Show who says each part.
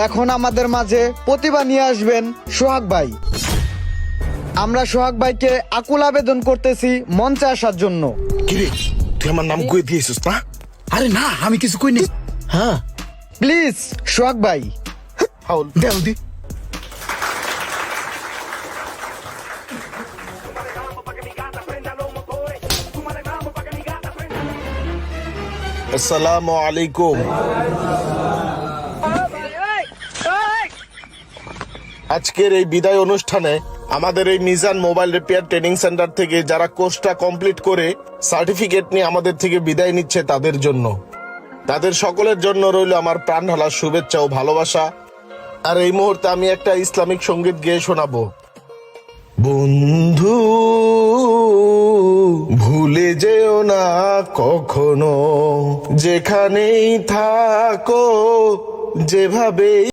Speaker 1: এখন আমাদের মাঝে প্রতিভা নিয়ে আসবেন সোহাগ ভাই। আমরা সোহাগ ভাইকে আকুল আবেদন করতেছি মঞ্চে আসার জন্য।
Speaker 2: কিরে তুই আমার নাম কয়ে দিয়েছিস না?
Speaker 3: আরে না, আমি কিছু কইনি।
Speaker 2: হ্যাঁ
Speaker 1: প্লিজ সোহাগ ভাই।
Speaker 2: হাউল
Speaker 3: দেও দি।
Speaker 2: আসসালামু আলাইকুম। আজকের এই বিদায় অনুষ্ঠানে আমাদের এই Mizan mobile repair training centre থেকে যারা কোর্সটা কমপ্লিট করে সার্টিফিকেট নিয়ে আমাদের থেকে বিদায় নিচ্ছে তাদের জন্য, তাদের সকলের জন্য রইল আমার প্রাণ ঢালা শুভেচ্ছা ও ভালোবাসা। আর এই মুহূর্তে আমি একটা ইসলামিক সঙ্গীত গেয়ে শোনাবো। বন্ধু ভুলে যেও না কখনো, যেখানেই থাকো যেভাবেই